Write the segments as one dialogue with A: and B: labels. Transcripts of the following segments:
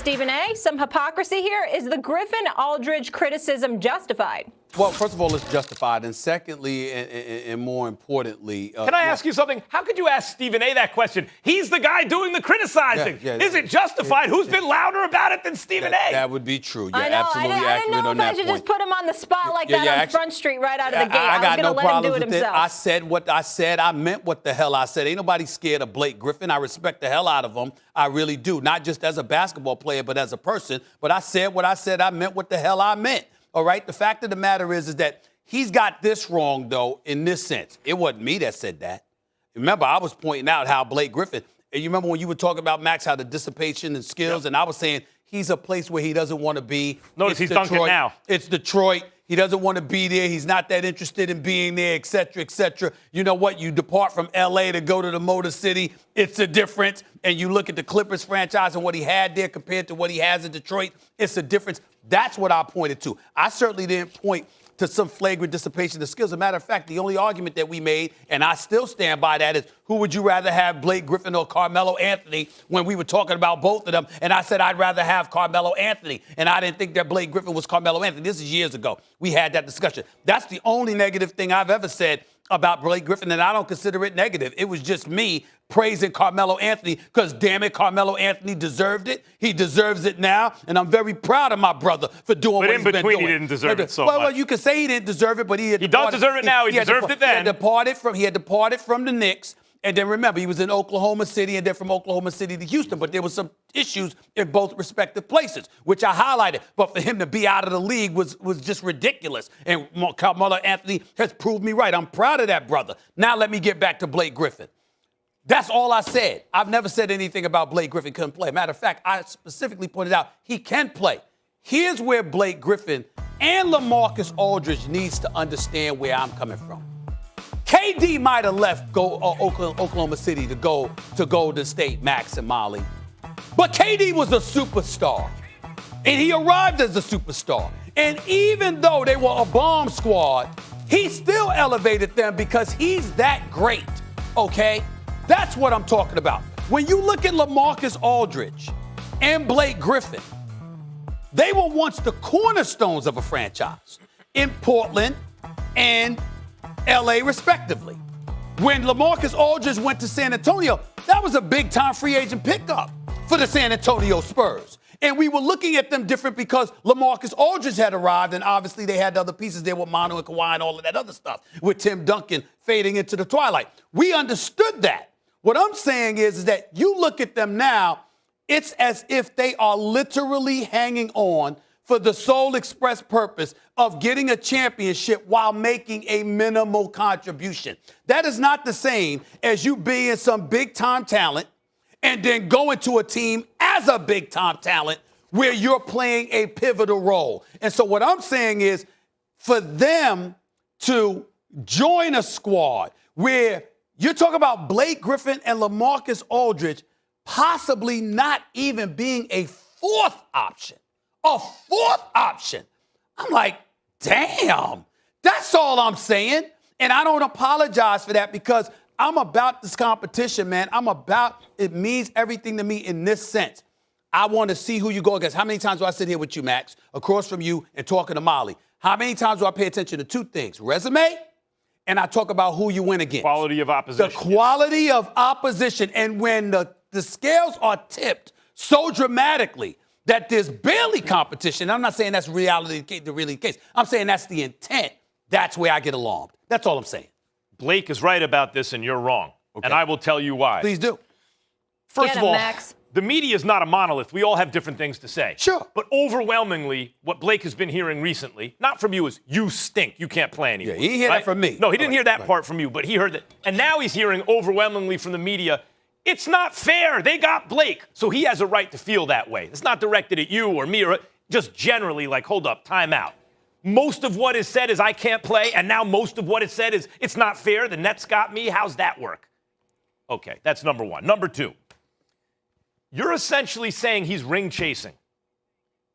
A: Stephen A., some hypocrisy here. Is the Griffin-Aldridge criticism justified?
B: Well, first of all, it's justified. And secondly, and more importantly...
C: Can I ask you something? How could you ask Stephen A. that question? He's the guy doing the criticizing. Is it justified? Who's been louder about it than Stephen A.?
B: That would be true. You're
A: I know.
B: absolutely
A: I
B: accurate
A: didn't know
B: on
A: if
B: that
A: I should
B: point.
A: just put him on the spot like that on Front Street right out of the gate.
B: I got no
A: was going to let him do
B: problems
A: it
B: with
A: himself.
B: I said what I said. I meant what the hell I said. Ain't nobody scared of Blake Griffin. I respect the hell out of him. I really do. Not just as a basketball player, but as a person. But I said what I said. I meant what the hell I meant. All right? The fact of the matter is that he's got this wrong, though, in this sense. It wasn't me that said that. Remember, I was pointing out how Blake Griffin, and you remember when you were talking about, Max, how the dissipation and skills, and I was saying he's a place where he doesn't want to be.
C: Notice he's dunking now.
B: It's Detroit. He doesn't want to be there. He's not that interested in being there, et cetera, et cetera. You know what? You depart from L.A. to go to the Motor City. It's a difference. And you look at the Clippers franchise and what he had there compared to what he has in Detroit. It's a difference. That's what I pointed to. I certainly didn't point to some flagrant dissipation of skills. As a matter of fact, the only argument that we made, and I still stand by that, is who would you rather have, Blake Griffin or Carmelo Anthony, when we were talking about both of them. And I said I'd rather have Carmelo Anthony. And I didn't think that Blake Griffin was Carmelo Anthony. This is years ago. We had that discussion. That's the only negative thing I've ever said about Blake Griffin, and I don't consider it negative. It was just me praising Carmelo Anthony because, damn it, Carmelo Anthony deserved it. He deserves it now, and I'm very proud of my brother for doing what he's been doing.
C: But in between, he didn't deserve it so much.
B: Well, you could say he didn't deserve it, but he
C: does deserve it now. He deserved it then.
B: He had departed from the Knicks. And then remember, he was in Oklahoma City and then from Oklahoma City to Houston. But there were some issues in both respective places, which I highlighted. But for him to be out of the league was just ridiculous. And Carmelo Anthony has proved me right. I'm proud of that brother. Now let me get back to Blake Griffin. That's all I said. I've never said anything about Blake Griffin couldn't play. Matter of fact, I specifically pointed out he can play. Here's where Blake Griffin and LaMarcus Aldridge needs to understand where I'm coming from. KD might have left Oklahoma City to go to Golden State, Max and Molly. But KD was a superstar. And he arrived as a superstar. And even though they were a bomb squad, he still elevated them because he's that great, okay? That's what I'm talking about. When you look at LaMarcus Aldridge and Blake Griffin, they were once the cornerstones of a franchise in Portland and L.A. respectively. When LaMarcus Aldridge went to San Antonio, that was a big-time free agent pickup for the San Antonio Spurs. And we were looking at them different because LaMarcus Aldridge had arrived, and obviously they had other pieces there with Manu and Kawhi and all of that other stuff, with Tim Duncan fading into the twilight. We understood that. What I'm saying is that you look at them now, it's as if they are literally hanging on for the sole express purpose of getting a championship while making a minimal contribution. That is not the same as you being some big-time talent and then going to a team as a big-time talent where you're playing a pivotal role. And so what I'm saying is for them to join a squad where you're talking about Blake Griffin and LaMarcus Aldridge possibly not even being a fourth option. A fourth option. I'm like, damn, that's all I'm saying. And I don't apologize for that because I'm about this competition, man. It means everything to me in this sense. I want to see who you go against. How many times do I sit here with you, Max, across from you and talking to Molly? How many times do I pay attention to two things? Resume, and I talk about who you win against.
C: Quality of opposition.
B: The quality of opposition. And when the scales are tipped so dramatically that there's barely competition. I'm not saying that's the case. I'm saying that's the intent. That's where I get alarmed. That's all I'm saying.
C: Blake is right about this, and you're wrong. Okay. And I will tell you why.
B: Please do.
C: First of all, Max. The media is not a monolith. We all have different things to say.
B: Sure.
C: But overwhelmingly, what Blake has been hearing recently, not from you, is you stink. You can't play anymore.
B: Yeah, he didn't hear that from me.
C: No, he didn't hear that part from you, but he heard that. And now he's hearing overwhelmingly from the media, it's not fair. They got Blake. So he has a right to feel that way. It's not directed at you or me or just generally like, hold up, time out. Most of what is said is I can't play, and now most of what is said is it's not fair. The Nets got me. How's that work? Okay, that's number one. Number two, you're essentially saying he's ring chasing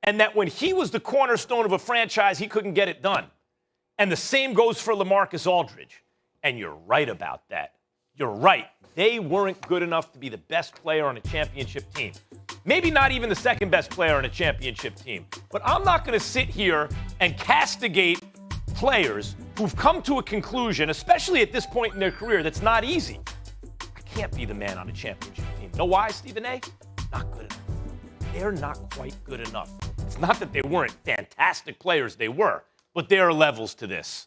C: and that when he was the cornerstone of a franchise, he couldn't get it done. And the same goes for LaMarcus Aldridge. And you're right about that. You're right. They weren't good enough to be the best player on a championship team. maybe not even the second best player on a championship team. But I'm not going to sit here and castigate players who've come to a conclusion, especially at this point in their career, that's not easy. I can't be the man on a championship team. Know why, Stephen A? Not good enough. They're not quite good enough. It's not that they weren't fantastic players, they were, but there are levels to this.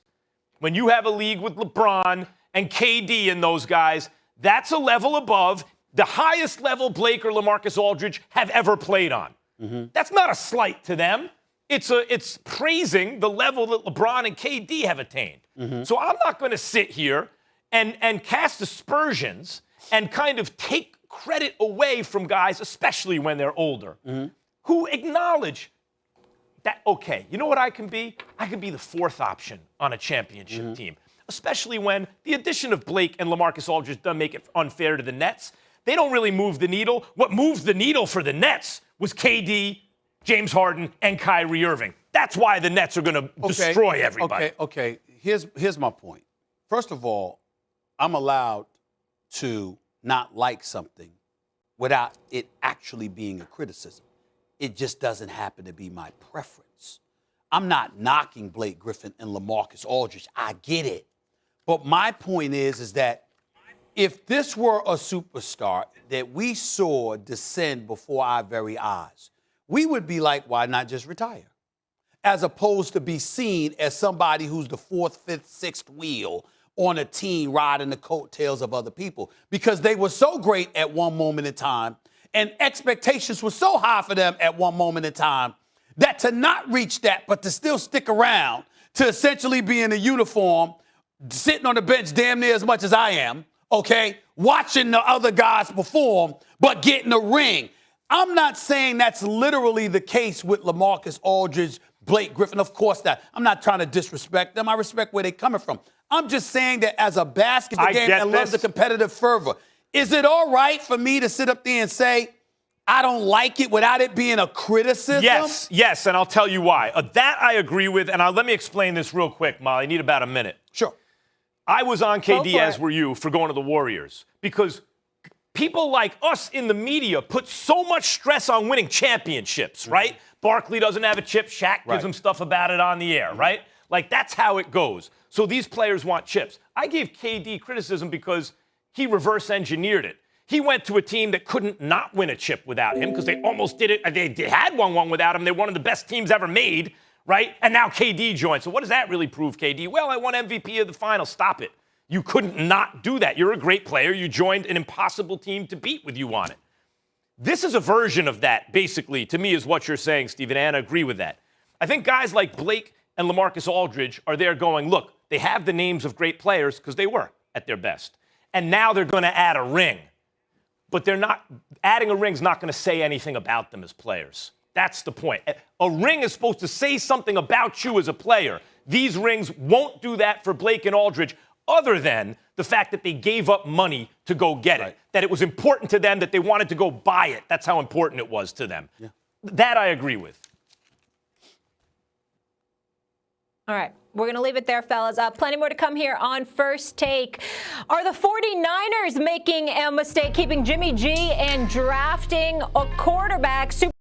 C: When you have a league with LeBron and KD and those guys, that's a level above the highest level Blake or LaMarcus Aldridge have ever played on. That's not a slight to them. It's praising the level that LeBron and KD have attained. So I'm not going to sit here and cast aspersions and kind of take credit away from guys, especially when they're older, who acknowledge that, okay, you know what I can be? I can be the fourth option on a championship team, especially when the addition of Blake and LaMarcus Aldridge doesn't make it unfair to the Nets. They don't really move the needle. What moved the needle for the Nets was KD, James Harden, and Kyrie Irving. That's why the Nets are going to destroy everybody.
B: Okay. Here's my point. First of all, I'm allowed to not like something without it actually being a criticism. It just doesn't happen to be my preference. I'm not knocking Blake Griffin and LaMarcus Aldridge. I get it. But my point is that if this were a superstar that we saw descend before our very eyes, we would be like, why not just retire? As opposed to be seen as somebody who's the fourth, fifth, sixth wheel on a team riding the coattails of other people because they were so great at one moment in time and expectations were so high for them at one moment in time that to not reach that but to still stick around, to essentially be in a uniform, sitting on the bench damn near as much as I am, okay, watching the other guys perform but getting a ring. I'm not saying that's literally the case with LaMarcus Aldridge, Blake Griffin. Of course not. I'm not trying to disrespect them. I respect where they're coming from. I'm just saying that as a basketball game that loves the competitive fervor, is it all right for me to sit up there and say, I don't like it without it being a criticism?
C: Yes, and I'll tell you why. That I agree with, and let me explain this real quick, Molly. I need about a minute.
B: Sure.
C: I was on KD, as were you, for going to the Warriors because people like us in the media put so much stress on winning championships, right? Barkley doesn't have a chip. Shaq gives him stuff about it on the air, right? Like, that's how it goes. So these players want chips. I gave KD criticism because he reverse engineered it. He went to a team that couldn't not win a chip without him because they almost did it. They had won without him. They're one of the best teams ever made, right? And now KD joined. So what does that really prove, KD? Well, I won MVP of the finals. Stop it. You couldn't not do that. You're a great player. You joined an impossible team to beat with you on it. This is a version of that, basically, to me, is what you're saying, Stephen, and I agree with that. I think guys like Blake and LaMarcus Aldridge are there going, look, they have the names of great players because they were at their best. And now they're going to add a ring. But they're not, adding a ring's not going to say anything about them as players. That's the point. A ring is supposed to say something about you as a player. These rings won't do that for Blake and Aldridge, other than the fact that they gave up money to go get it, that it was important to them, that they wanted to go buy it. That's how important it was to them. Yeah. That I agree with.
A: All right. We're going to leave it there, fellas. Plenty more to come here on First Take. Are the 49ers making a mistake keeping Jimmy G and drafting a quarterback?